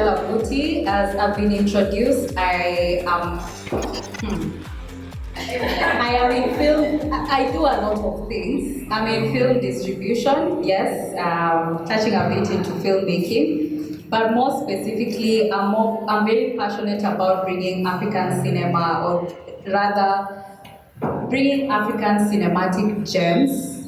Abuti, as I've been introduced, I am in film. I do a lot of things. I'm in film distribution, yes, touching a bit into filmmaking, but more specifically, I'm very passionate about bringing African cinema, or rather, bringing African cinematic gems,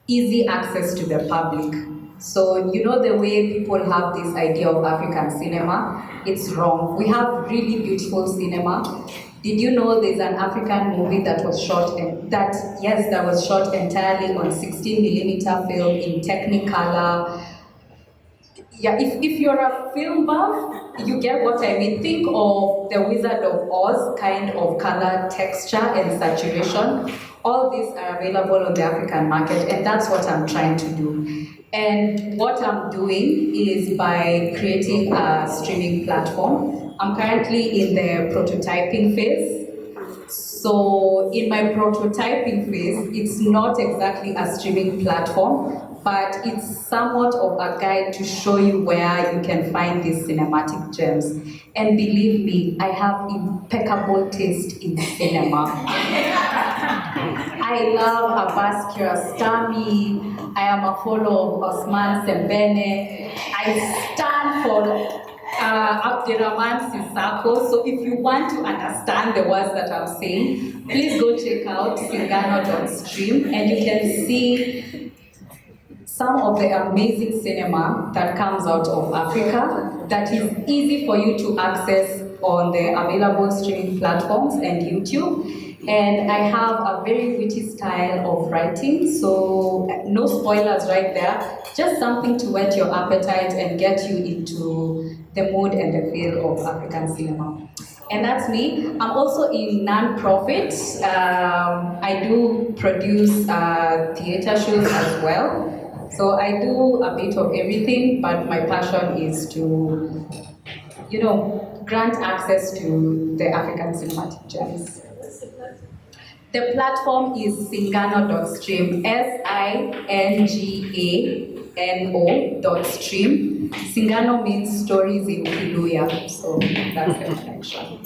easy access to the public. So, you know, the way people have this idea of African cinema, it's wrong. We have really beautiful cinema. Did you know there's an African movie that was shot, that was shot entirely on 16mm film in Technicolor? Yeah, if you're a film buff, you get what I mean. Think of the Wizard of Oz kind of color, texture, and saturation. All these are available on the African market, and that's what I'm trying to do. And what I'm doing is by creating a streaming platform. I'm currently in the prototyping phase. So in my prototyping phase, it's not exactly a streaming platform, but it's somewhat of a guide to show you where you can find these cinematic gems. And believe me, I have impeccable taste in cinema. I love Abbas Kiarostami. I am a follower of Osman Sembene. I stand for Abdirahman Sissako. So if you want to understand the words that I'm saying, please go check out Singano.stream and you can see some of the amazing cinema that comes out of Africa that is easy for you to access on the available streaming platforms and YouTube. And I have a very witty style of writing, so no spoilers right there, just something to whet your appetite and get you into the mood and the feel of African cinema. And that's me. I'm also in non-profit. I do produce theater shows as well. So I do a bit of everything, but my passion is to, you know, grant access to the African cinematic gems. The platform is Singano.stream, SINGANO.stream. Singano means stories in Kiluya, so that's the connection.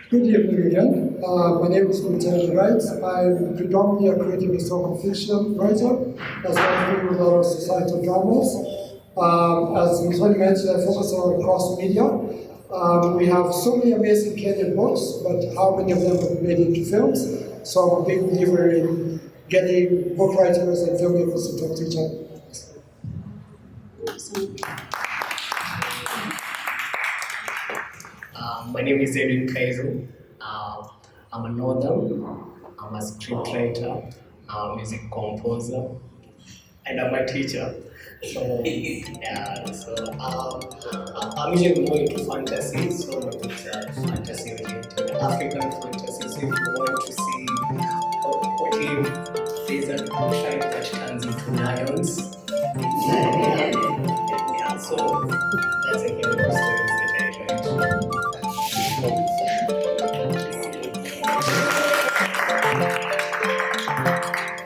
Good evening again. My name is Mutendei Writes. I'm predominantly a creative historical fiction writer, as well as with a lot of societal dramas. As Muthoni mentioned, I focus on cross-media. We have so many amazing Kenyan books, but how many of them have been made into films? So I'm a big believer in getting book writers and filmmakers to talk to each other. My name is Edwin Kairu. I'm an author, I'm a scriptwriter, I'm a music composer, and I'm a teacher. So, I'm usually more into fantasy, so fantasy related, African fantasy. So if you want to see what if there's an tribe that turns into lions, so that's a kind of stories that I write.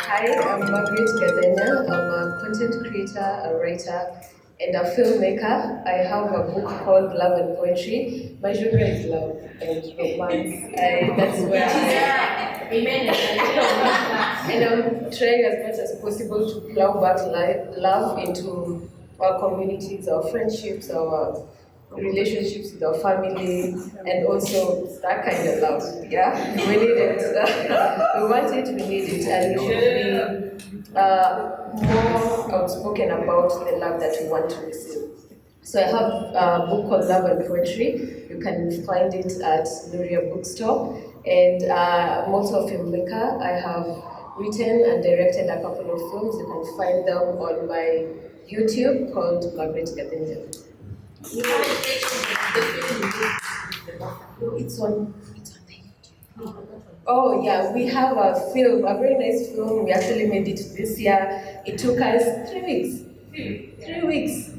Hi, I'm Margaret Gathenya. I'm a content creator, a writer, and a filmmaker. I have a book called Love and Poetry. My genre is love and romance. That's where Amen. And I'm trying as much as possible to plow back love into our communities, our friendships, our relationships with our family, and also that kind of love. Yeah, we need it. We want it, we need it, and we should be more outspoken about the love that we want to receive. So I have a book called Love and Poetry. You can find it at Nuria Bookstore. And I'm also a filmmaker. I have written and directed a couple of films. You can find them on my YouTube called Margaret Gathenya. It's on the Oh yeah, we have a film, a very nice film. We actually made it this year. It took us 3 weeks. 3 weeks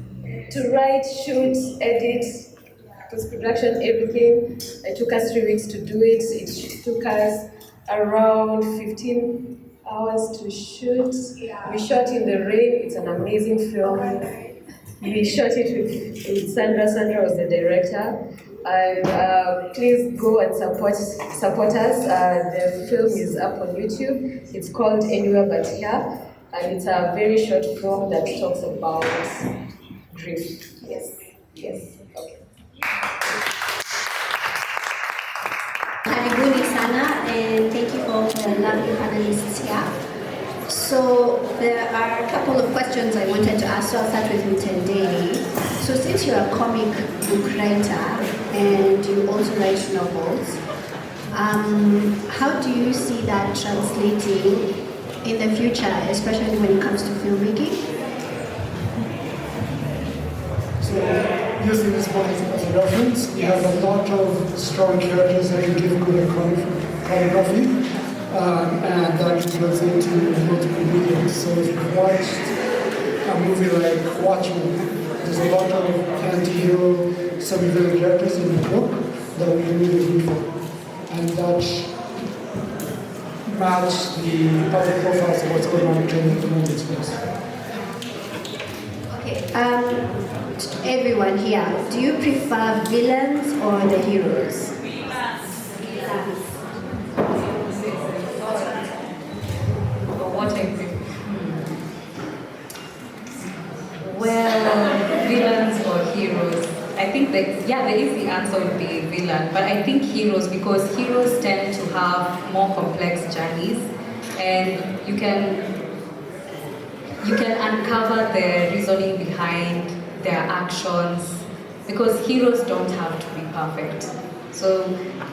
to write, shoot, edit, post-production, everything. It took us 3 weeks to do it. It took us around 15 hours to shoot. We shot in the rain. It's an amazing film. We shot it with Sandra. Sandra was the director. And please go and support us. The film is up on YouTube. It's called Anywhere But Here. And it's a very short film that talks about grief. Yes. Yes. Okay. Karibuni sana, and thank you all for the lovely panelists here. So there are a couple of questions I wanted to ask. So I'll start with Mutendei. So since you're a comic book writer and you also write novels, how do you see that translating in the future, especially when it comes to filmmaking? So, using this book as a reference, we have a lot of strong characters that can give good choreography, and that translates into multiple mediums. So if you watched a movie like Watchmen, there's a lot of anti-hero, semi-villain characters in the book that we can really root for. And that match the public profiles of what's going on in the movie space. Okay, everyone here, do you prefer villains or the heroes? Well, villains or heroes? I think that, yeah, the easy answer would be villain, but I think heroes, because heroes tend to have more complex journeys, and you can uncover the reasoning behind their actions, because heroes don't have to be perfect. So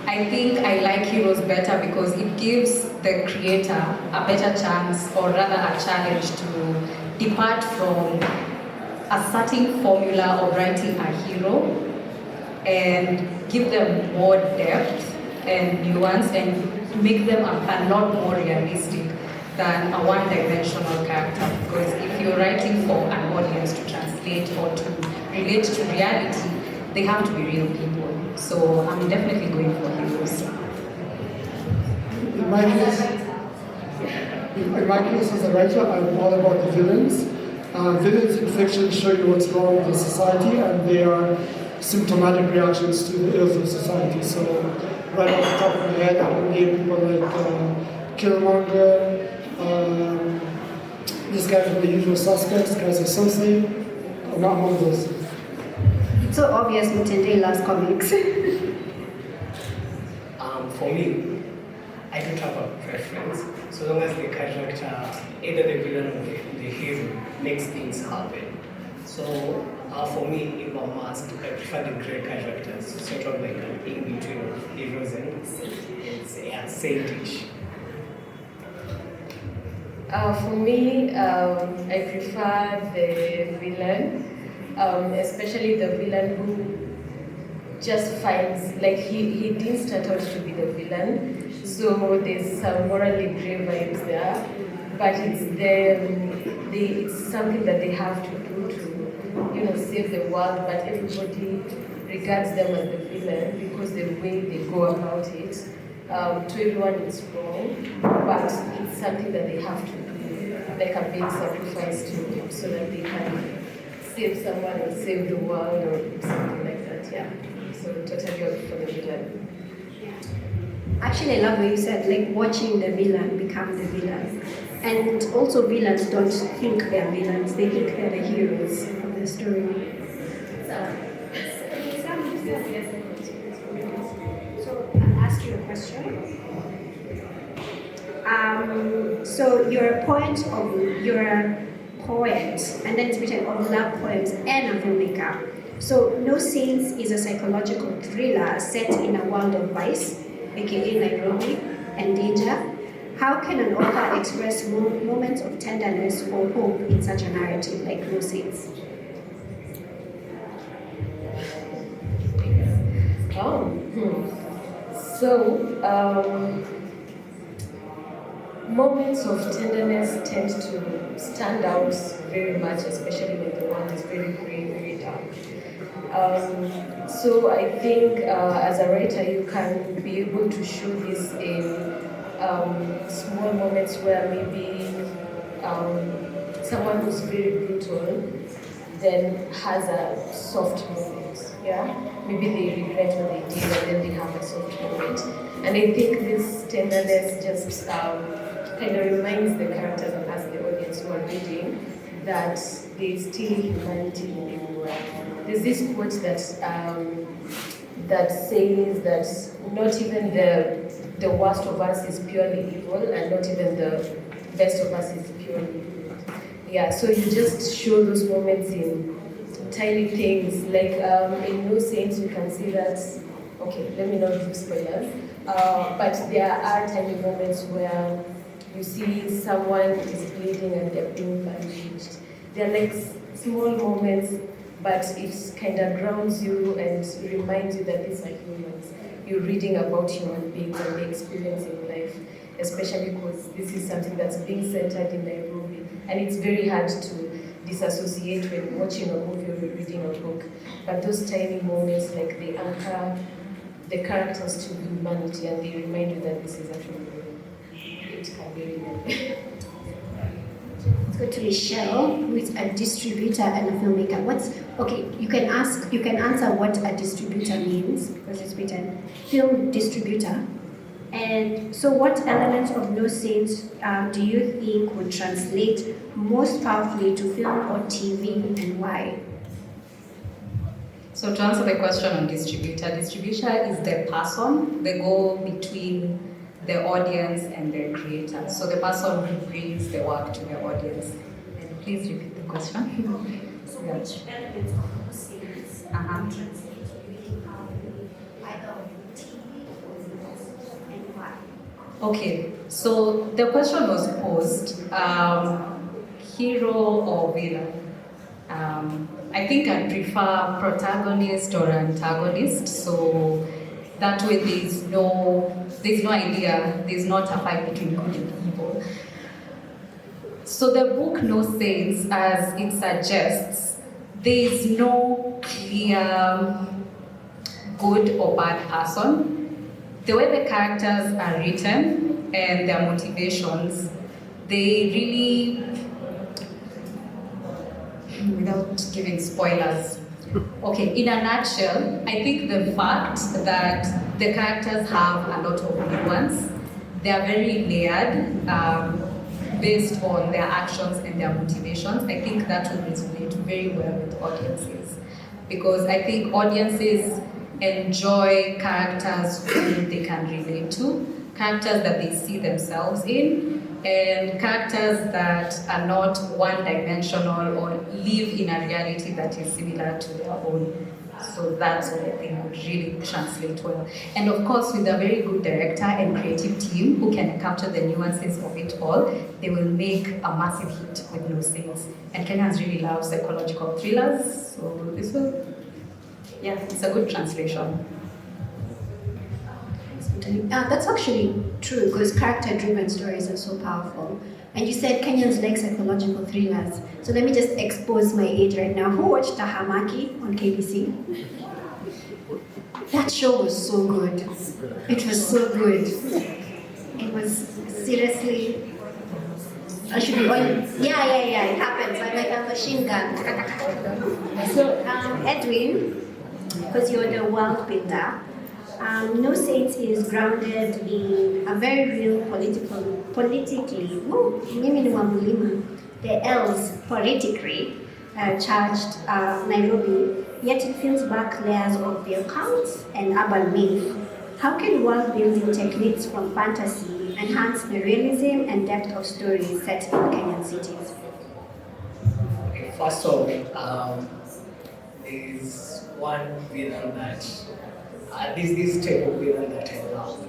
I think I like heroes better because it gives the creator a better chance, or rather a challenge, to depart from a certain formula of writing a hero and give them more depth and nuance and make them a lot more realistic than a one-dimensional character. Because if you're writing for an audience to translate or to relate to reality, they have to be real people. So I'm definitely going for heroes. In my case as a writer, I'm all about the villains. Villains in fiction show you what's wrong with the society, and they are symptomatic reactions to the ills of society. So, right off the top of my head, I would name people like Killmonger, this guy from The Usual Suspects, guys associate, not among those. It's so obvious Mutendei loves comics. For me, I don't have a preference, so long as the character, either the villain or the hero, makes things happen. So for me, if I must, I prefer the grey characters, sort of like an in-between of heroes and saintish. For me, I prefer the villain, especially the villain who just finds, like he didn't start out to be the villain, so there's some morally grey vibes there, but it's something that they have to do to, save the world, but everybody regards them as the villain because the way they go about it, to everyone it's wrong, but it's something that they have to do, like a big sacrifice to, so that they can save someone and save the world or something like that, yeah. So totally up for the villain. Actually, I love what you said, like watching the villain become the villain. And also villains don't think they're villains, they think they're the heroes of the story. So I'll ask you a question. So you're a poet, and then it's written of love poems and a filmmaker. So, No Saints is a psychological thriller set in a world of vice, aka Nairobi, and danger. How can an author express moments of tenderness or hope in such a narrative like No Saints? Moments of tenderness tend to stand out very much, especially when the world is very gray, very dark. So I think as a writer, you can be able to show this in small moments where maybe someone who's very brutal then has a soft moment. Yeah, maybe they regret what they did and then they have a soft moment. And I think this tenderness just kind of reminds the characters and us, the audience who are reading, that there's still humanity in the world. There's this quote that that says that not even the worst of us is purely evil, and not even the best of us is purely good. Yeah, so you just show those moments in tiny things, like in No Saints you can see that. Okay, let me not give spoilers. But there are tiny moments where you see someone is bleeding and they're being bandaged. They're like small moments, but it kind of grounds you and reminds you that these are humans. You're reading about human beings and their experience in life, especially because this is something that's being centered in Nairobi. And it's very hard to disassociate when watching a movie or reading a book. But those tiny moments, like they anchor the characters to humanity and they remind you that this is actually real. It can be real. Let's go to Michelle, who is a distributor and a filmmaker. You can answer what a distributor means, because it's written film distributor. And so what elements of No Saints do you think would translate most powerfully to film or TV, and why? So to answer the question on distributor is the person, the go between the audience and the creator. So the person who brings the work to the audience. And please repeat the question. So which elements of No Saints translate really powerfully, either on TV or films, and why? Okay, so the question was posed, hero or villain? I think I prefer protagonist or antagonist, so that way there's no idea, there's not a fight between good and evil. So the book No Saints, as it suggests, there is no clear good or bad person. The way the characters are written and their motivations, they really, without giving spoilers. Okay, in a nutshell, I think the fact that the characters have a lot of nuance, they are very layered based on their actions and their motivations. I think that will resonate very well with audiences, because I think audiences enjoy characters who they can relate to, characters that they see themselves in, and characters that are not one-dimensional or live in a reality that is similar to their own. So that's what I think would really translate well. And of course, with a very good director and creative team who can capture the nuances of it all, they will make a massive hit with No Saints. And Kenyans really love psychological thrillers, so this will, yeah, it's a good translation. That's actually true, because character-driven stories are so powerful. And you said Kenyans like psychological thrillers. So let me just expose my age right now. Who watched Tahamaki on KBC? That show was so good. It was so good. It was seriously. I should be on. Yeah, it happens. I'm like a machine gun. So, Edwin, because you're the world builder, No Saints is grounded in a very real politically, the L's politically charged Nairobi, yet it peels back layers of the accounts and urban myth. How can world building techniques from fantasy enhance the realism and depth of stories set in Kenyan cities? First of all, there's one villain that, this type of villain that I love.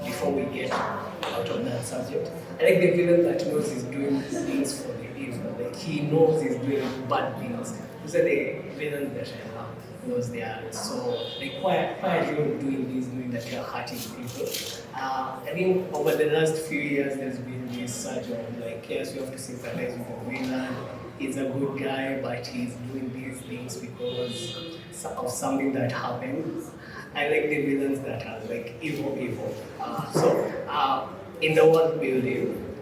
Before we get out of that subject, I like the villain that knows he's doing things for the evil. Like he knows he's doing bad things. Those are the villains that I love. Because they are so like why are you doing this, knowing that you're hurting people? I think over the last few years there's been this surge of like, yes, you have to sympathize with the villain. He's a good guy, but he's doing these things because of something that happened. I like the villains that are like evil. In the world building,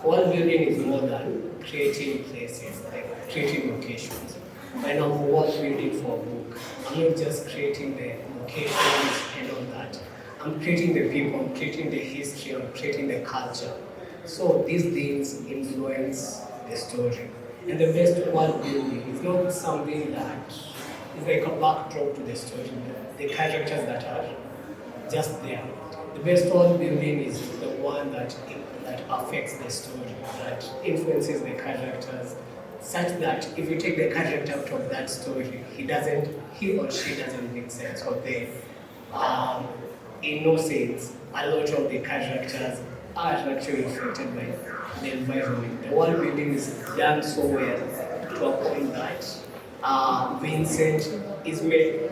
world building is more than creating places, like creating locations. When I'm world building for a book, I'm not just creating the locations and all that. I'm creating the people, I'm creating the history, I'm creating the culture. So these things influence the story. And the best world building is not something that is like a backdrop to the story. The characters that are just there. The best world building is the one that affects the story, that influences the characters, such that if you take the character out of that story, he or she doesn't make sense. Or in no sense, a lot of the characters are actually affected by the environment. The world building is done so well to a point that Vincent is made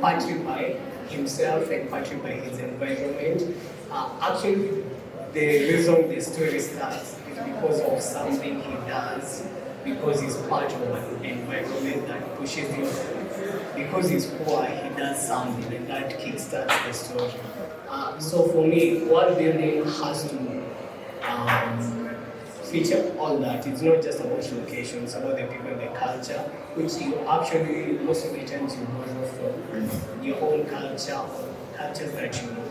partly by himself and partly by his environment. Actually, the reason the story starts is because of something he does, because he's part of an environment that pushes him. Because he's poor, he does something, and that kickstarts the story. So for me, world building has to feature all that. It's not just about locations, about the people and the culture, which you actually, most of the times you borrow from your own culture or cultures that you know.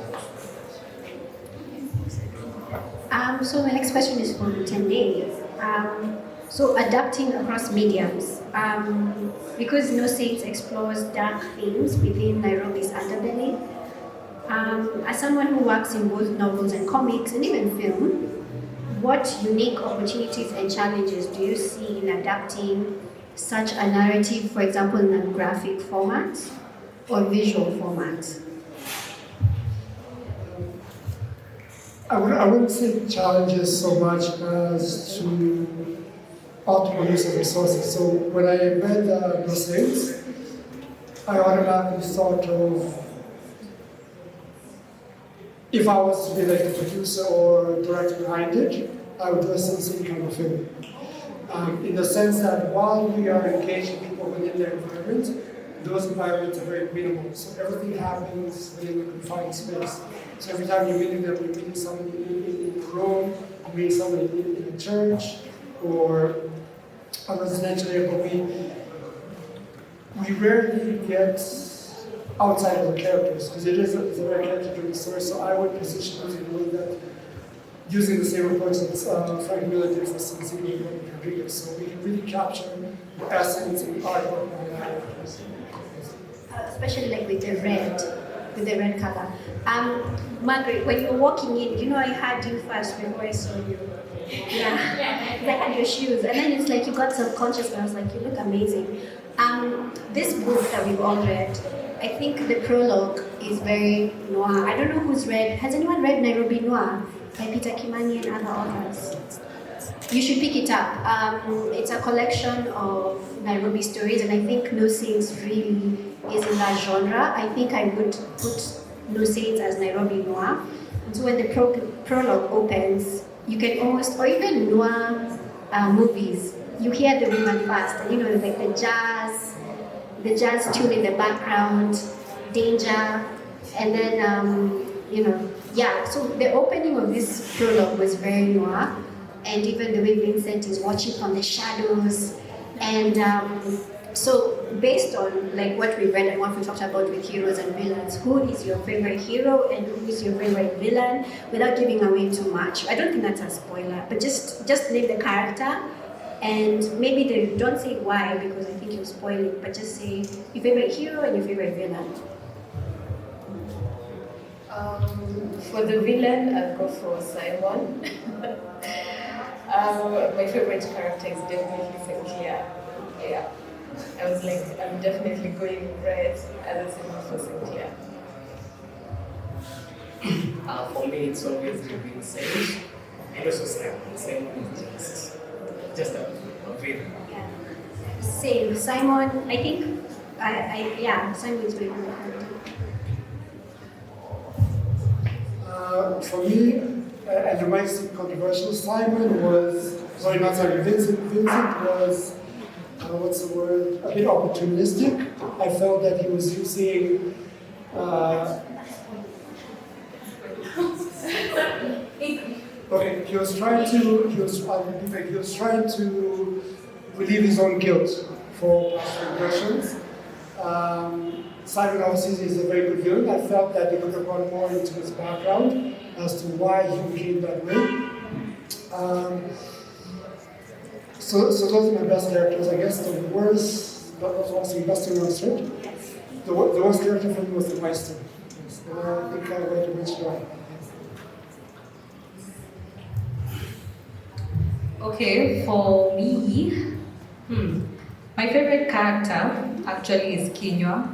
So my next question is for Mutendei. So adapting across mediums, because No Saints explores dark themes within Nairobi's underbelly. As someone who works in both novels and comics and even film, what unique opportunities and challenges do you see in adapting such a narrative, for example, in a graphic format or visual format? I wouldn't say challenges so much as to optimal use of resources. So when I read No Saints, I automatically thought of, if I was to be like the producer or director behind it, I would do a same kind of film. In the sense that while we are engaging people within their environment, those environments are very minimal. So everything happens within a confined space. So every time you're meeting them, you're meeting somebody in a room, you're meeting somebody in a church, or a residential area, but we rarely get outside of the characters, because it is a very character-driven story. So I would position it in a way that, using the same approach that Frank Miller did for Sin City and Rodriguez, so we can really capture the essence and the art of the characters. Especially like with the red color. Margaret, when you were walking in, I had you first before I saw you. Yeah, I had your shoes, and then it's like you got subconscious, and I was like, you look amazing. This book that we've all read, I think the prologue is very noir. I don't know who's read. Has anyone read Nairobi Noir by Peter Kimani and other authors? You should pick it up. It's a collection of Nairobi stories, and I think No Saints really is in that genre. I think I would put No Saints as Nairobi Noir. And so when the prologue opens, you can almost, or even noir movies, you hear the women first, and like the jazz tune in the background, danger, and then, so the opening of this prologue was very noir, and even the way Vincent is watching from the shadows, and so based on like what we read and what we talked about with heroes and villains, who is your favorite hero and who is your favorite villain, without giving away too much? I don't think that's a spoiler, but just name the character, and maybe don't say why, because I think you'll spoil it, but just say your favorite hero and your favorite villain. For the villain, I'll go for Simon. My favorite character is definitely Cynthia. yeah, I was like, I'm definitely going red as a cinema for Cynthia. For me, it's always been safe. And also Simon is just a villain. Yeah. Same. Simon, I think, yeah, Simon is very good. For me, and it might seem controversial, Simon was, sorry, not Simon, Vincent was, what's the word, a bit opportunistic. I felt that he was using, okay, he was trying to relieve his own guilt for past regressions. Simon obviously is a very good villain. I felt that they could have gone more into his background as to why he became that way. So those are my best characters. I guess the worst, that was also best in one script. The worst character for me was the Meister. I think I went to mention that. Okay, for me, my favorite character actually is Kinywa,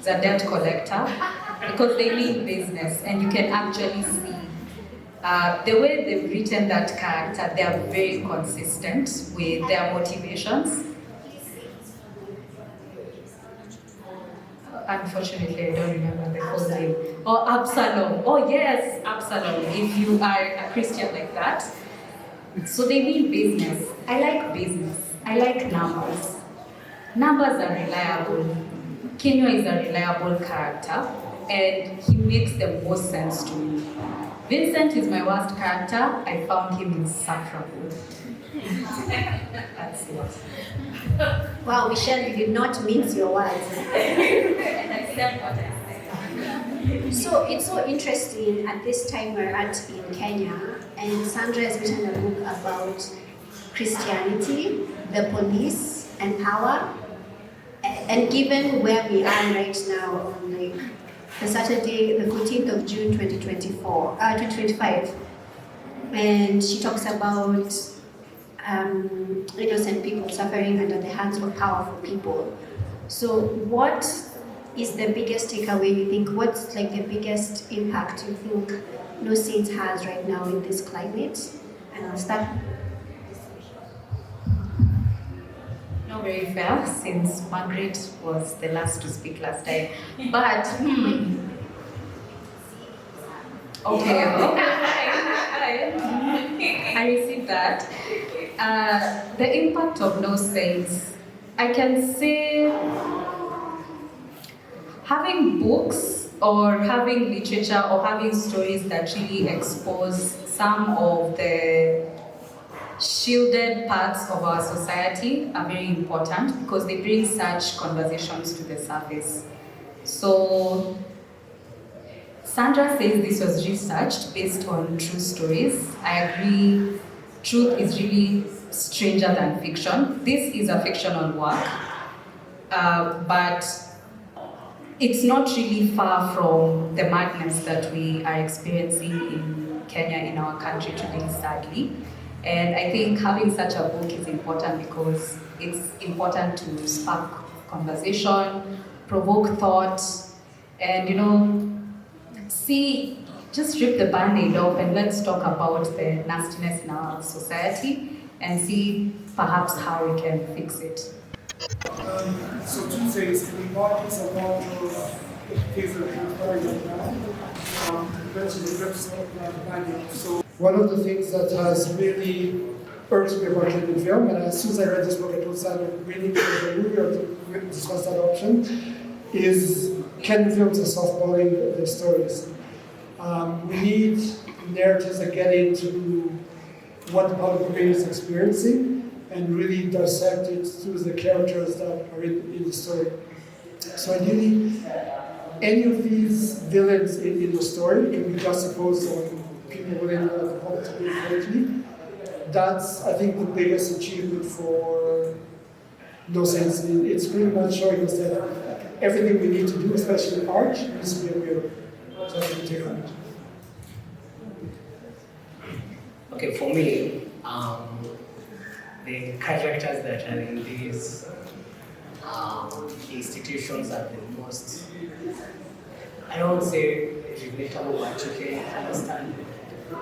the debt collector, because they mean business and you can actually see the way they've written that character, they are very consistent with their motivations. Unfortunately, I don't remember the full name. Or Absalom. Oh yes, Absalom, if you are a Christian like that. So they mean business. I like business. I like numbers. Numbers are reliable. Kinywa is a reliable character and he makes the most sense to me. Vincent is my worst character. I found him insufferable. That's it. Wow, Michelle, you did not mince your words. And I said what I said. So it's so interesting at this time we're at in Kenya, and Sandra has written a book about Christianity, the police, and power. And given where we are right now on like the Saturday, the 14th of June 2025, and she talks about innocent people suffering under the hands of powerful people. So what is the biggest takeaway you think? What's like the biggest impact you think No Saints has right now in this climate? And I'll start. Not very fair, since Margaret was the last to speak last time. But, okay, I received that. The impact of No Saints, I can say having books or having literature or having stories that really expose some of the shielded parts of our society are very important because they bring such conversations to the surface. So Sandra says this was researched based on true stories. I agree, truth is really stranger than fiction. This is a fictional work, but it's not really far from the madness that we are experiencing in Kenya, in our country today, sadly. And I think having such a book is important because it's important to spark conversation, provoke thought, and just rip the band-aid off and let's talk about the nastiness in our society and see perhaps how we can fix it. So two things. The markets are about things that are transpiring right now. Mentioned the grips of the So one of the things that has really irked me about Kenyan film, and as soon as I read this book, I told Sandra really to the movie or to discuss that option, is Kenyan films are softballing their stories. We need narratives that get into what the public opinion is experiencing and really dissect it through the characters that are in the story. So ideally, any of these villains in the story can be juxtaposed on people within the public opinion correctly. That's, I think, the biggest achievement for No Saints. It's pretty much showing us that everything we need to do, especially in art, needs to be available. So that's the take on it. Okay, for me, the characters that are in these institutions are the most, I don't say relatable, but you can understand.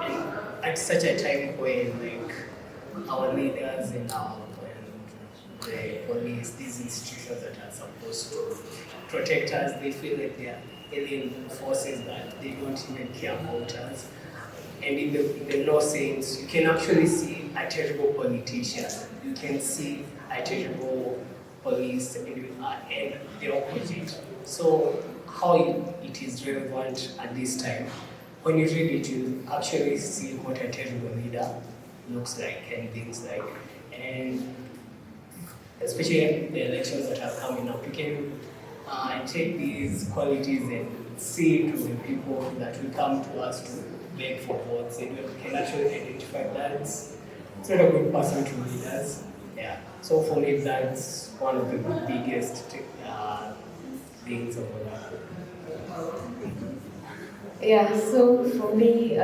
And at such a time when like our leaders and the police, these institutions that are supposed to protect us, they feel like they are alien forces that they don't even care about us. And in the law sense, you can actually see a terrible politician, you can see a terrible police, and the opposite. So how it is relevant at this time, when you read it, you actually see what a terrible leader looks like and things like. And especially the elections that are coming up, you can take these qualities and see it to the people that will come to us to beg for votes, and we can actually identify that's not a good person to lead us. Yeah. So for me, that's one of the biggest things over that. Yeah, so for me,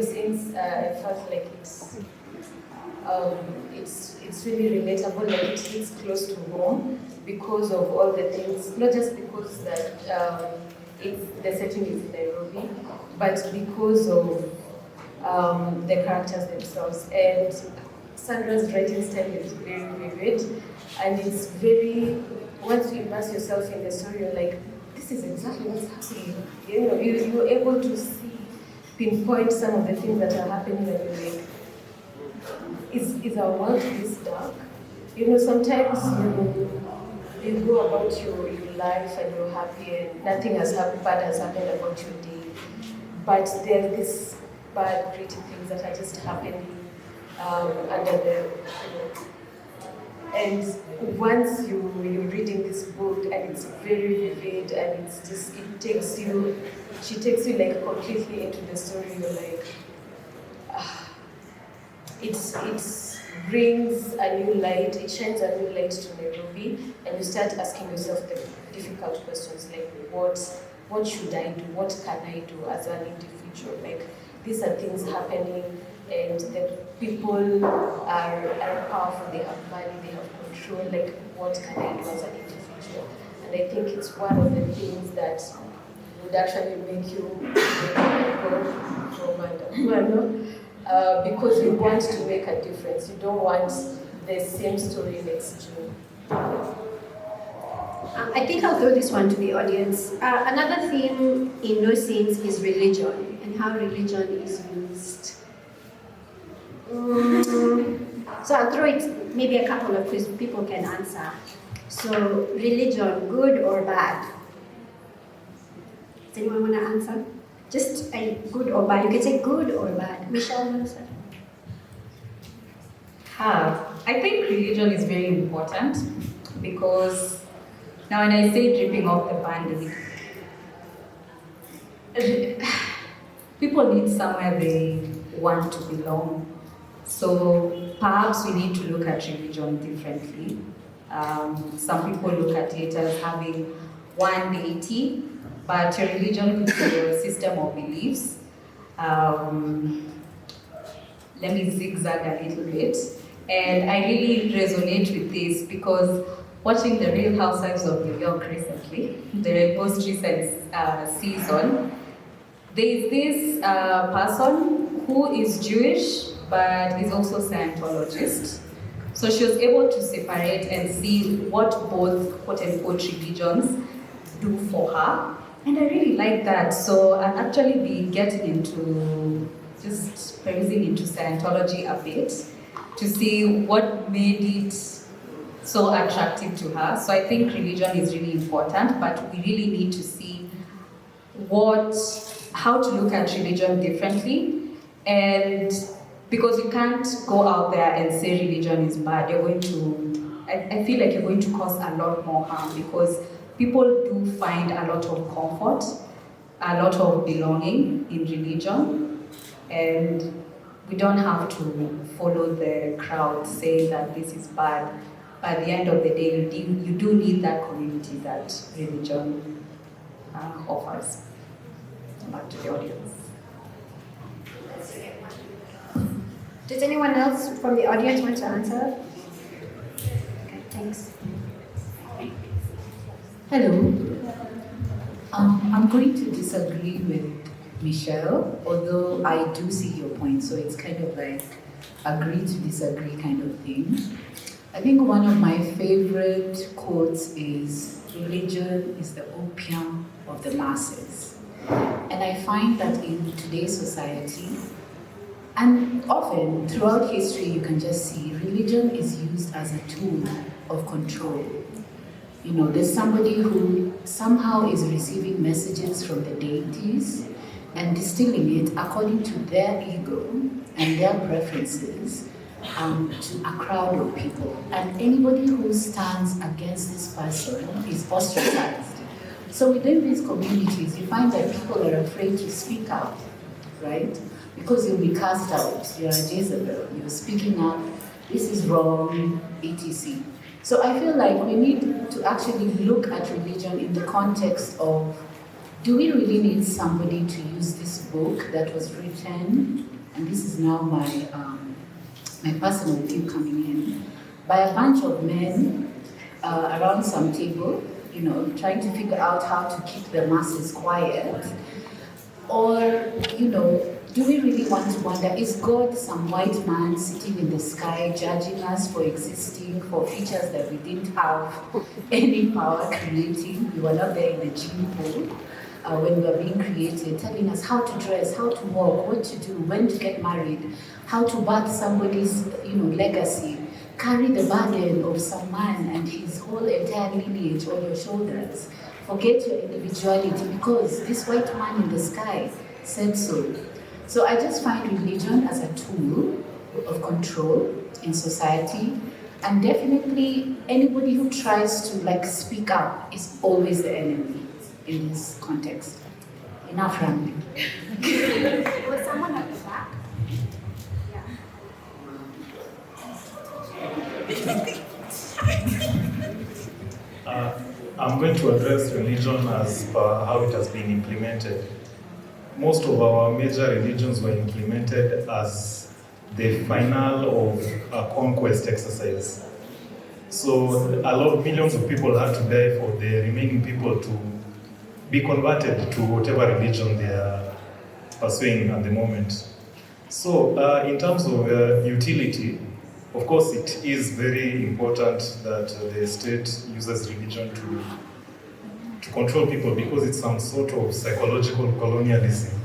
since I felt like it's really relatable, like it hits close to home because of all the things, not just because that the setting is in Nairobi, but because of the characters themselves. And Sandra's writing style is very vivid, and it's very, once you immerse yourself in the story, you're like, this is exactly what's happening. You know, you're able to see, pinpoint some of the things that are happening, and you're like, is our world this dark? You know, sometimes you go about your life and you're happy and nothing bad has happened about your day. But there's this bad, gritty things that are just happening under the, and once you're reading this book and it's very vivid and it's just, she takes you like completely into the story, you're like, it brings a new light, it shines a new light to Nairobi, and you start asking yourself the difficult questions like, what should I do? What can I do as an individual? Like, these are things happening, and the people are powerful, they have money, they have control. Like, what can I do as an individual? And I think it's one of the things that would actually make you go from because you want to make a difference. You don't want the same story next June. I think I'll throw this one to the audience. Another theme in No Scenes is religion and how religion is used. So I'll throw it, maybe a couple of questions people can answer. So, religion, good or bad? Does anyone want to answer? Just a good or bad. You can say good or bad. Michelle, answer. I think religion is very important because now when I say dripping off the band, people need somewhere they want to belong. So perhaps we need to look at religion differently. Some people look at it as having one deity, but your religion could be your system of beliefs. Let me zigzag a little bit. And I really resonate with this because watching The Real Housewives of New York recently, the most recent season, there is this person who is Jewish but is also Scientologist. So she was able to separate and see what both quote-unquote religions do for her. And I really like that. So I'll actually be getting into, just perusing into Scientology a bit to see what made it so attractive to her. So I think religion is really important, but we really need to see how to look at religion differently. And because you can't go out there and say religion is bad, you're going to, I feel like you're going to cause a lot more harm because people do find a lot of comfort, a lot of belonging in religion, and we don't have to follow the crowd saying that this is bad. By the end of the day, you do need that community that religion offers. Back to the audience. Does anyone else from the audience want to answer? Okay, thanks. Hello. I'm going to disagree with Michelle, although I do see your point, so it's kind of like agree to disagree kind of thing. I think one of my favorite quotes is, religion is the opium of the masses. And I find that in today's society, and often throughout history, you can just see religion is used as a tool of control. You know, there's somebody who somehow is receiving messages from the deities and distilling it according to their ego and their preferences to a crowd of people. And anybody who stands against this person is ostracized. So within these communities, you find that people are afraid to speak out, right? Because you'll be cast out. You're a Jezebel. You're speaking up. This is wrong, etc. So I feel like we need to actually look at religion in the context of, do we really need somebody to use this book that was written, and this is now my personal view coming in, by a bunch of men around some table, you know, trying to figure out how to keep the masses quiet? Or, you know, do we really want to wonder, is God some white man sitting in the sky judging us for existing, for features that we didn't have any power creating? We were not there in the gene pool when we were being created, telling us how to dress, how to walk, what to do, when to get married, how to birth somebody's, you know, legacy, carry the burden of some man and his whole entire lineage on your shoulders. Forget your individuality because this white man in the sky said so. So I just find religion as a tool of control in society, and definitely anybody who tries to like speak up is always the enemy in this context. Enough rambling. Was someone at the back? I'm going to address religion as per how it has been implemented. Most of our major religions were implemented as the final of a conquest exercise. So millions of people had to die for the remaining people to be converted to whatever religion they are pursuing at the moment. So in terms of utility, of course it is very important that the state uses religion to control people because it's some sort of psychological colonialism.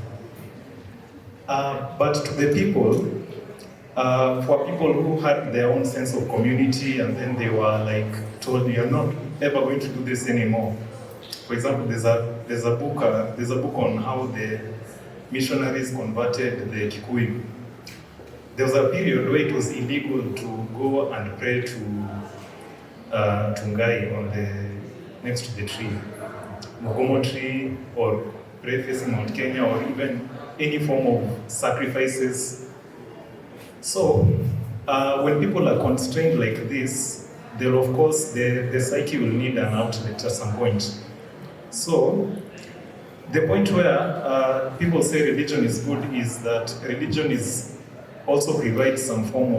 But to the people, for people who had their own sense of community and then they were like told, you're not ever going to do this anymore. For example, there's a book on how the missionaries converted the Kikuyu. There was a period where it was illegal to go and pray to Ngai next to the tree, Mogomo tree, or pray facing Mount Kenya, or even any form of sacrifices. So when people are constrained like this, they'll of course the psyche will need an outlet at some point. So the point where people say religion is good is that religion also provides some form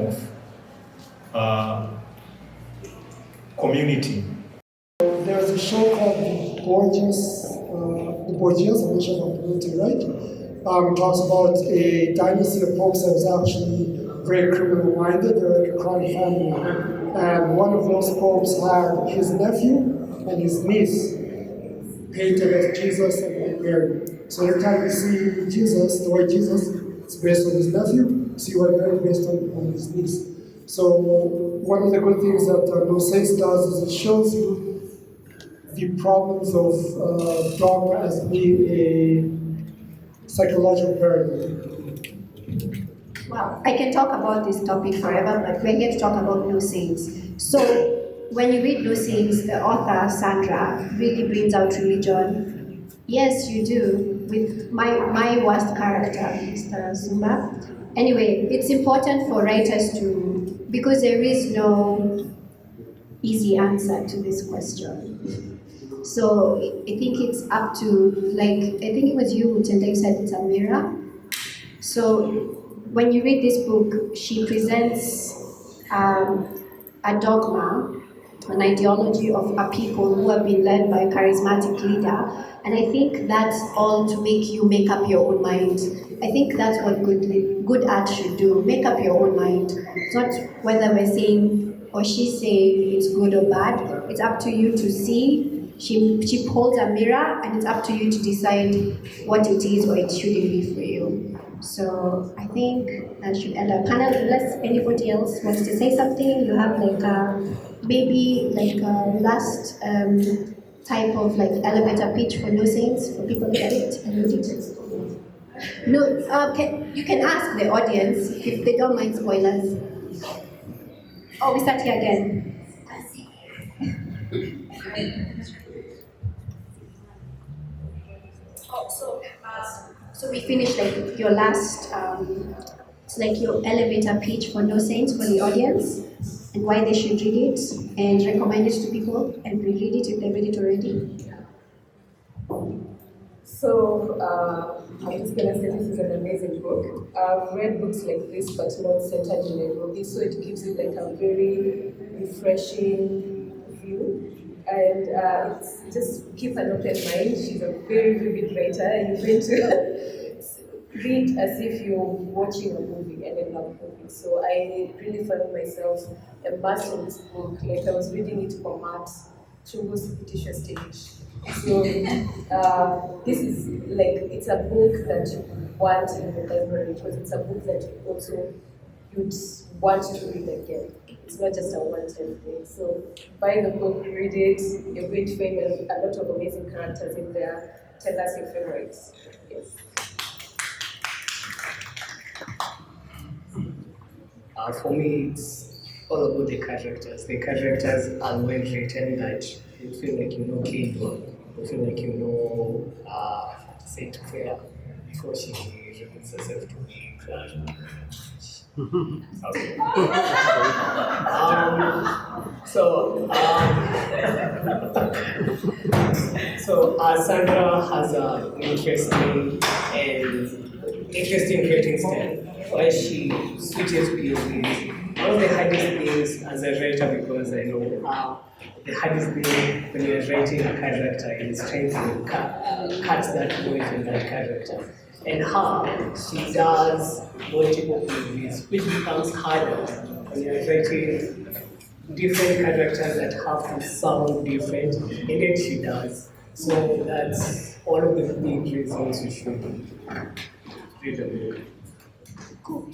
of community. There's a show called The Borgias, I'm not sure if I'm pronouncing it right. Talks about a dynasty of popes that was actually very criminal-minded. They're like a crime family. And one of those popes had his nephew and his niece painted as Jesus and Mary. So every time you see Jesus, the white Jesus, it's based on his nephew. See what Mary based on his niece. So one of the good things that No Saints does is it shows you the problems of dogma as being a psychological paradigm. Well, I can talk about this topic forever, but we're here to talk about No Saints. So when you read No Saints, the author, Sandra, really brings out religion. Yes, you do, with my worst character, Mr. Zumba. Anyway, it's important for writers to, because there is no easy answer to this question. So I think it's up to, like, I think it was you, Mutendei, said it's a mirror. So when you read this book, she presents a dogma, an ideology of a people who have been led by a charismatic leader. And I think that's all to make you make up your own mind. I think that's what good art should do. Make up your own mind. It's not whether we're saying or she's saying it's good or bad. It's up to you to see. She holds a mirror, and it's up to you to decide what it is or it shouldn't be for you. So I think that should end our panel. Unless anybody else wants to say something, you have maybe a last type of elevator pitch for No Saints for people to get it and read it. No, you can ask the audience if they don't mind spoilers. Oh, we start here again. So we finished your last, it's your elevator pitch for No Saints for the audience and why they should read it and recommend it to people and reread it if they read it already. So I'm just gonna say this is an amazing book. I've read books like this, but not centered in Nairobi, so it gives you a very refreshing view. And it's just keep an open mind. She's a very vivid writer, and you're going to read as if you're watching a movie, and I love movies. So I really found myself immersed in this book. I was reading it from art to Dishon stage. So this is it's a book that you want in the library, because it's a book that you also you'd want to read again. It's not just a one-time thing. So buy the book, read it. You're going to find a lot of amazing characters in there. Tell us your favorites. Yes. For me, it's all about the characters. The characters are well written that you feel like you know Kate. You feel like you know Saint Fair before she reveals herself to be Clara. Okay. Sandra has an interesting writing style where she switches POVs. One of the hardest things as a writer, because I know the hardest thing when you're writing a character is trying to cut that voice in that character. And she does multiple movies, which becomes harder when you're writing different characters that have to sound different, and then she does. So that's one of the big reasons you should read the book. Cool.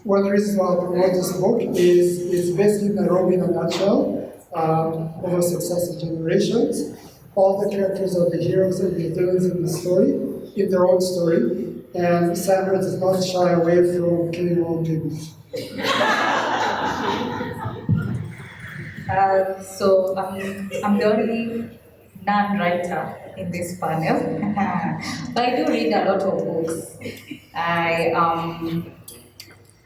One of the reasons why I wrote this book is basically Nairobi in a nutshell, over successive generations. All the characters are the heroes and the villains in the story, in their own story, and Sandra does not shy away from killing all people. So I'm the only non-writer in this panel, but I do read a lot of books.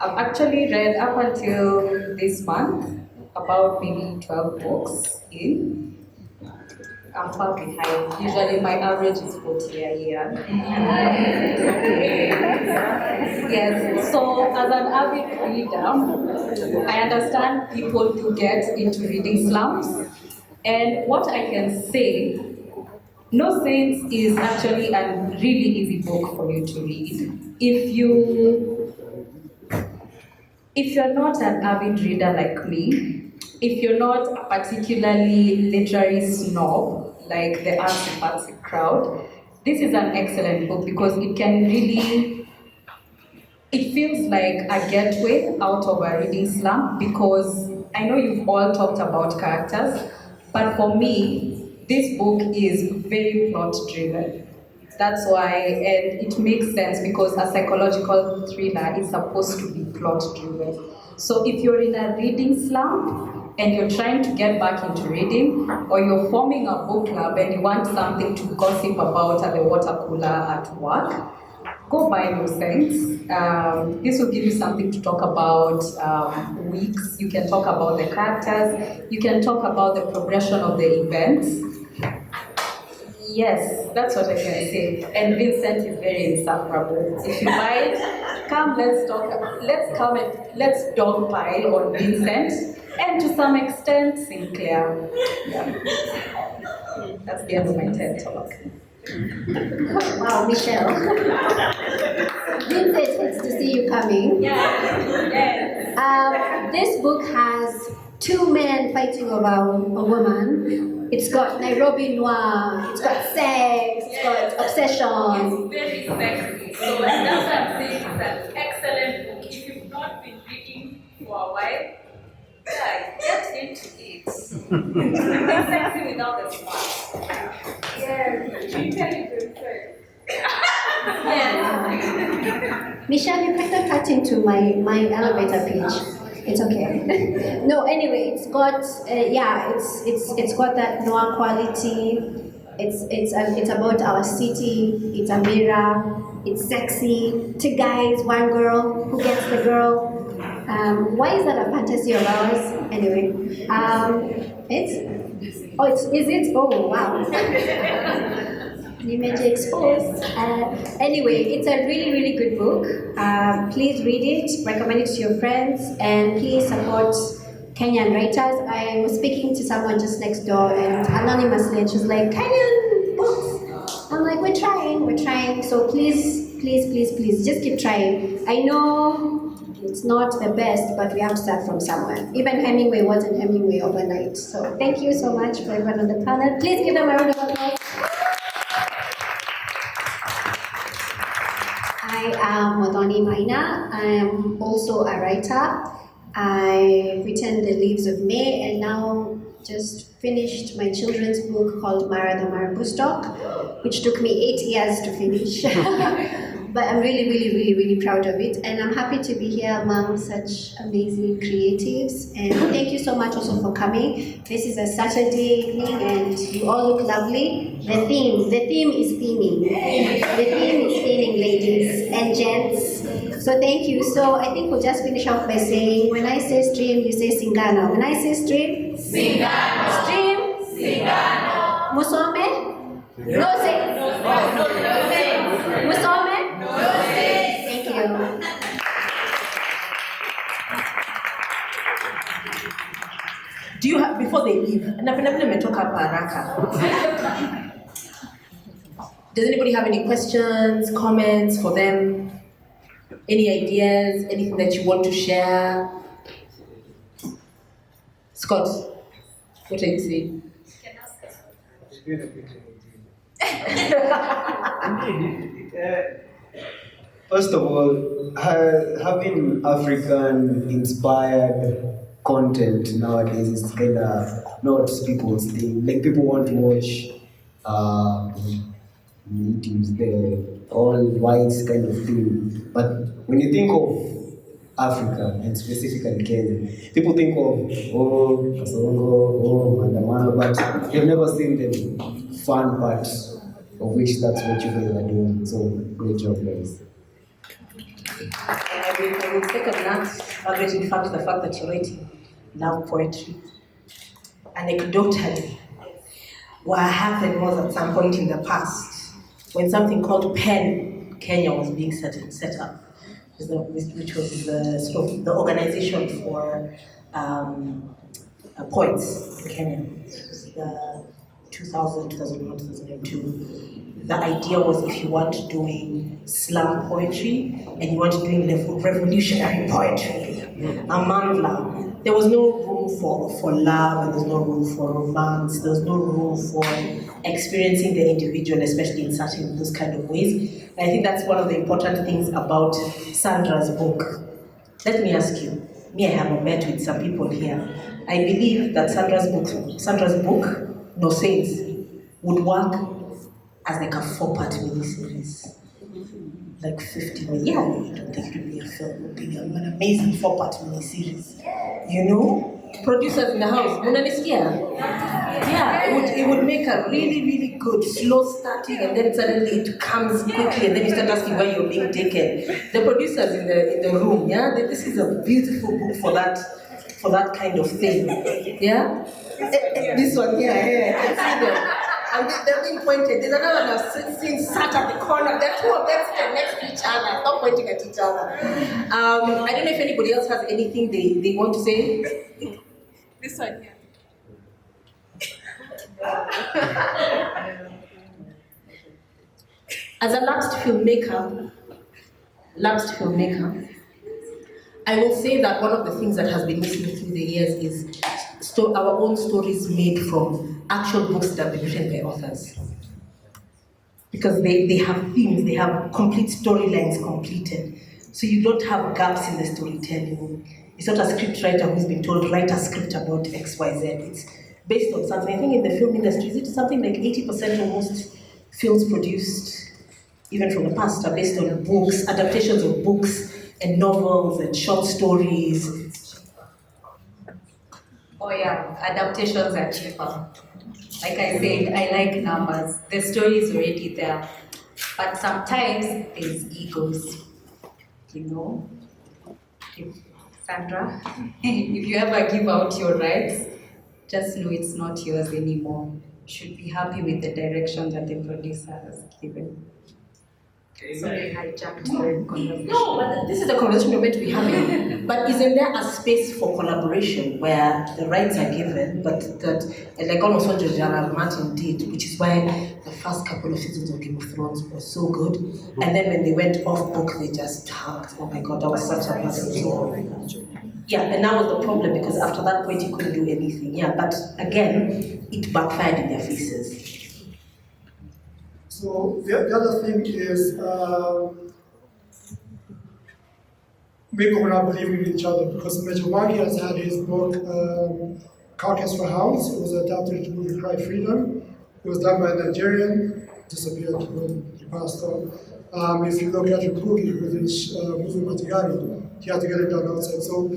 I've actually read up until this month about maybe 12 books in. I'm far behind. Usually my average is 40 a year. Yes, so as an avid reader, I understand people do get into reading slumps. And what I can say, No Saints is actually a really easy book for you to read. If you're not an avid reader like me, if you're not a particularly literary snob, like the artsy-fartsy crowd, this is an excellent book because it feels like a getaway out of a reading slump, because I know you've all talked about characters, but for me, this book is very plot-driven. That's why, and it makes sense because a psychological thriller is supposed to be plot-driven. So if you're in a reading slump and you're trying to get back into reading, or you're forming a book club and you want something to gossip about at the water cooler at work, go buy No Saints. This will give you something to talk about weeks. You can talk about the characters. You can talk about the progression of the events. Yes, that's what I can say. And Vincent is very insufferable. If you buy it, come, let's talk. Let's come and let's dogpile on Vincent, and to some extent, Sinclair. Yeah. That's the end of my TED talk. Wow, Michelle. Vincent, it's to see you coming. Yes. This book has two men fighting over a woman. It's got Nairobi noir, it's got sex, it's got obsession. It's very sexy. So that's what I'm saying. It's an excellent book. If you've not been reading for a while, yeah, get into it. It's sexy without the smart. Yes. Intelligent sex. Yes. Michelle, you kind of cut into my elevator pitch. It's okay. No, anyway, it's got it's got that noir quality. It's about our city. It's a mirror. It's sexy. Two guys, one girl. Who gets the girl? Why is that a fantasy of ours? Anyway, is it? Oh wow. Image exposed. Anyway, it's a really, really good book. Please read it, recommend it to your friends, and please support Kenyan writers. I was speaking to someone just next door and anonymously, and she was like, Kenyan books. I'm like, we're trying. So please, just keep trying. I know it's not the best, but we have to start from somewhere. Even Hemingway wasn't Hemingway overnight. So thank you so much for everyone on the panel. Please give them a round of applause. I am Muthoni Maina. I am also a writer. I've written The Leaves of May and now just finished my children's book called Mara the Marabustok, which took me 8 years to finish. But I'm really proud of it, and I'm happy to be here among such amazing creatives. And thank you so much also for coming. This is a Saturday evening, and you all look lovely. The theme is theming. The theme is theming, ladies and gents. So thank you. So I think we'll just finish off by saying, when I say stream, you say Singano. When I say stream, Singano. Stream, Singano. Musome? No say. Musome? Thank you. Do you have, before they leave, does anybody have any questions, comments for them? Any ideas, anything that you want to share? Scott, what are you saying? First of all, having African-inspired content nowadays is kind of not people's thing. Like, people want to watch YouTube's the all white kind of thing. But when you think of Africa, and specifically Kenya, people think of, Kasongo, Andamano, but they've never seen the fun part of which that's what you guys are doing. So, great job, guys. I will second that, Margaret, in fact, the fact that you're writing love poetry. Anecdotally, what happened was at some point in the past, when something called PEN Kenya was being set up, which was the sort of the organization for poets in Kenya. It was 2000, 2001, 2002. The idea was, if you want doing slam poetry and you want doing revolutionary poetry, Amandla, there was no room for love, and there's no room for romance, there's no room for experiencing the individual, especially in certain those kind of ways. And I think that's one of the important things about Sandra's book. Let me ask you, I have a bet with some people here. I believe that Sandra's book, No Saints, would work as like a 4-part miniseries. Like 50 minutes. Yeah, I don't think it would be a film. It would be an amazing 4-part miniseries. You know? Producers in the house, yeah, it would make a really good slow starting, and then suddenly it comes quickly, and then you start asking why you're being taken. The producers in the room, yeah, this is a beautiful book for that kind of thing. Yeah? This one, yeah, I can see them. and they're being pointed. There's another one I've seen sat at the corner. The two of them sit next to each other, stop pointing at each other. I don't know if anybody else has anything they want to say. This one here. As a lapsed filmmaker, I will say that one of the things that has been missing through the years is our own stories made from actual books that have been written by authors. Because they have themes, they have complete storylines completed. So you don't have gaps in the storytelling. It's not a script writer who's been told, write a script about X, Y, Z. It's based on something. I think in the film industry, is it something like 80% of most films produced, even from the past, are based on books, adaptations of books, and novels, and short stories. Oh yeah, adaptations are cheaper. Like I said, I like numbers. The story is already there. But sometimes there's egos, you know? Sandra, if you ever give out your rights, just know it's not yours anymore. You should be happy with the direction that the producer has given. Sorry, I hijacked the conversation. No, but this is a conversation we're meant to be having. But isn't there a space for collaboration where the rights are given, but that, like almost what George R. R. Martin did, which is why the first couple of seasons of Game of Thrones were so good, and then when they went off book, they just tanked. Oh my God, that was such a bad show. Yeah, and that was the problem, because after that point, you couldn't do anything. Yeah, but again, it backfired in their faces. So the other thing is people not believing in each other, because Major Magi has had his book Carcass for Hounds. It was adapted to the movie Cry Freedom. It was done by a Nigerian, disappeared when he passed on. If you look at Rukugi with his movie Matigari, he had to get it done outside. So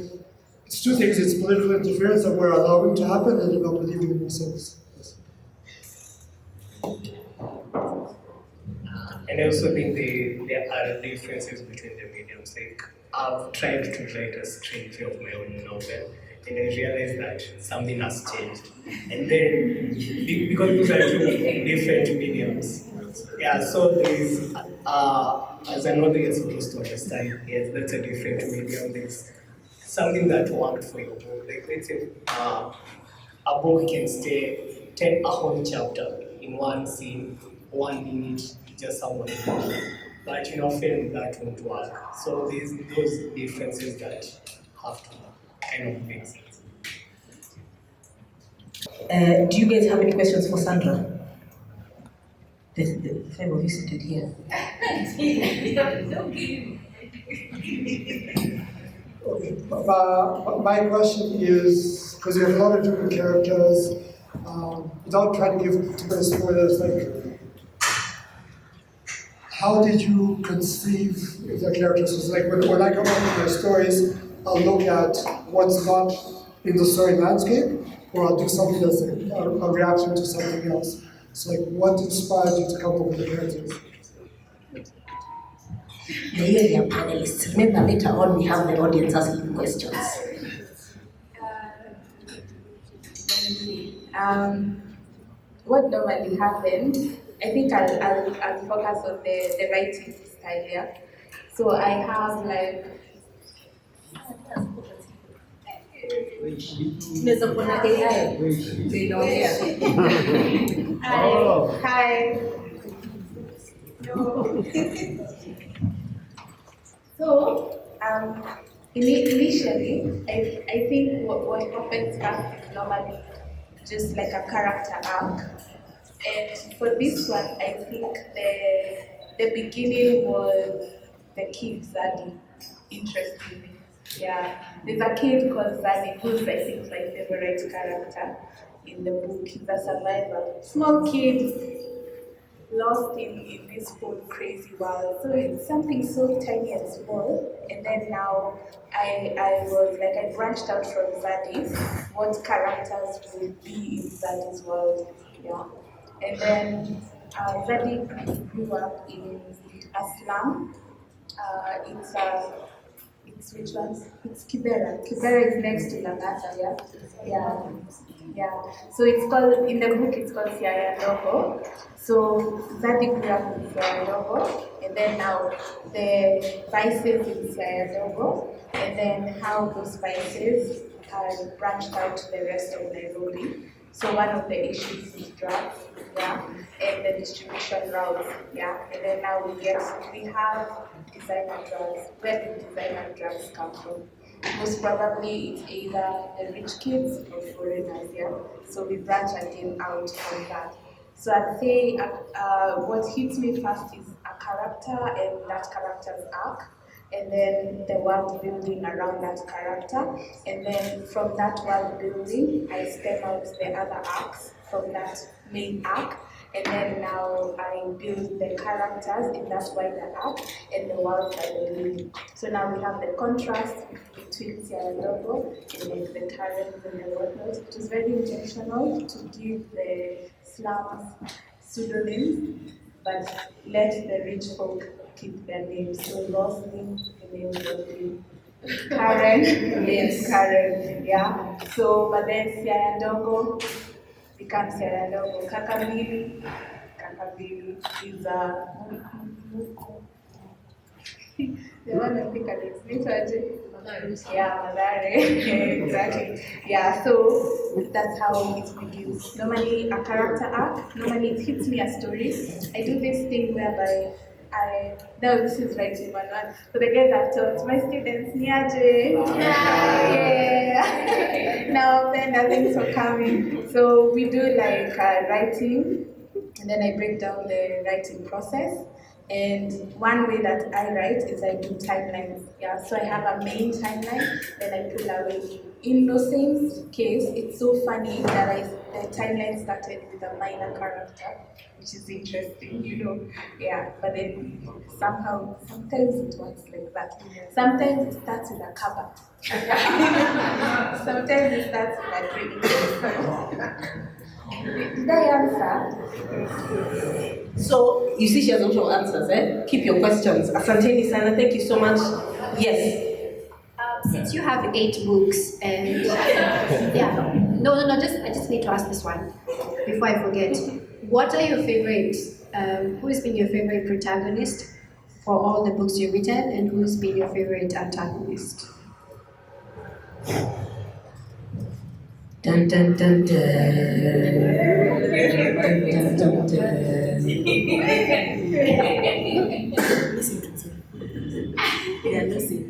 it's two things: it's political interference that we're allowing to happen, and they're not believing in themselves. And I also think there are differences between the mediums. Like, I've tried to write a screenplay of my own novel, and I realized that something has changed. And then, because these are two different mediums, yeah, so there is, as an author, you're supposed to understand, yes, that's a different medium. There's something that worked for your book. Like, let's say a book can tell a whole chapter in one scene, 1 minute, just someone else. But film that won't work. So there's those differences that have to kind of make sense. Do you guys have any questions for Sandra? The five of you seated here. Okay. My question is, because you have a lot of different characters, without trying to give too many spoilers, like, how did you conceive the characters? It's like when I come up with my stories, I'll look at what's not in the story landscape, or I'll do something that's a reaction to something else. So like, what inspired you to come up with the characters? They are panelists. Remember, later on we have the audience asking questions. What normally happens, I think I'll focus on the writing style here. So I have like Hi. No. So initially, I think what happens first is normally just like a character arc. And for this one, I think the beginning was the kid Zaddy, interestingly. Yeah, there's a kid called Zaddy who's I think my favorite character in the book. He's a survivor, small kid, lost in this whole crazy world. So it's something so tiny and small. And then now I branched out from Zaddy, what characters would be in Zaddy's world. Yeah. And then Zaddy grew up in a slum. It's It's which one? It's Kibera. Kibera is next to Langata, yeah? Yeah. Yeah. So it's called, in the book, it's called Siaya Ndogo. So Zadie grew up in Siaya Ndogo, and then now the vices in Siaya Ndogo, and then how those vices are branched out to the rest of Nairobi. So one of the issues is drugs, yeah, and the distribution routes, yeah, and then now we have designer drugs. Where did designer drugs come from? Most probably it's either the rich kids or foreigners, yeah. So we branch again out from that. So I'd say what hits me first is a character and that character's arc, and then the world building around that character, and then from that world building, I step out the other arcs from that main arc, and then now I build the characters in that wider arc, and the world by the building. So now we have the contrast between Siaya Ndogo and like the current and the whatnot. It was very intentional to give the slums pseudonyms, but let the rich folk keep their names. So Roslyn, the name Roslyn. Karen, yes, Karen, yeah. So, but then Siaya Ndogo becomes Siaya Ndogo. Kakabili is a the one I think it's yeah, Madare. Exactly. Yeah, so that's how it begins. Normally a character arc, normally it hits me a story. I do this thing whereby no, this is writing 1-1. So the guys have taught my students, Niaje. Yeah. Now then, thanks for coming. So we do like writing, and then I break down the writing process. And one way that I write is I do timelines. Yeah, so I have a main timeline, then I pull away. In the same case, it's so funny that the timeline started with a minor character, which is interesting, you know. Yeah, but then sometimes it works like that. Sometimes it starts with a cover. Sometimes it starts with a dream. Did I answer? So, you see she has also answers, eh? Keep your questions. Asanteni sana, thank you so much. Yes. Since you have 8 books and yeah, no, I just need to ask this one before I forget. What are your favorite? Who has been your favorite protagonist for all the books you've written, and who's been your favorite antagonist? Dun dun dun dun. Dun, dun, dun, dun. Yeah, listen.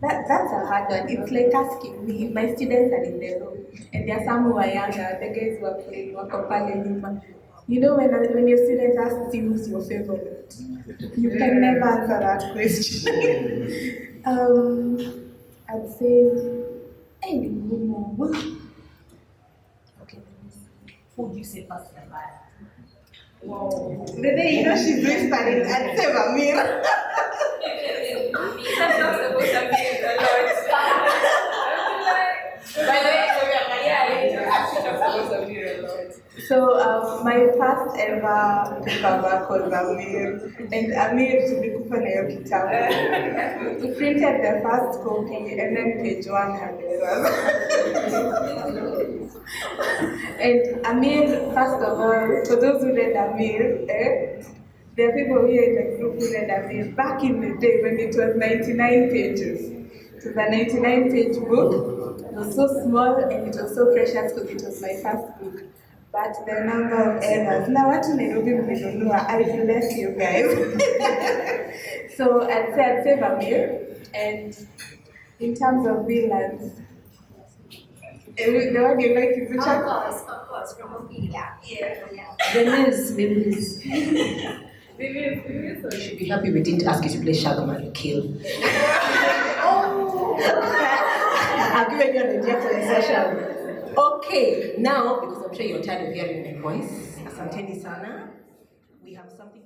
That's a hard one. It's like asking me, my students are in the room, and there are some who are younger, the guys who are playing, you know, when your student asks you who's your favorite, you can never answer that question. I'd say, any more. Okay, Who do you say first? Wow. The day you know she's whispering, I'd say Amir. That's not supposed to be a lot. By the way, So my first ever paperback was Amir, and Amir tulikufa na hiyo kitabu. We printed the first copy, and then page 1 had errors. And Amir, first of all, for those who read Amir, there are people here in the group who read Amir back in the day when it was 99 pages. It was a 99-page book. It was so small and it was so precious because it was my first book. But the number of errors. Now, what in Nairobi, I bless you guys. So I'd say Amir. And in terms of villains, the one you like is which one? Of course, from Ophelia. Yeah. Memories. You should be happy we didn't ask you to play Shagman Kill. I've given you an idea for the session. Okay, now, because I'm sure you're tired of hearing my voice, asanteni sana, we have something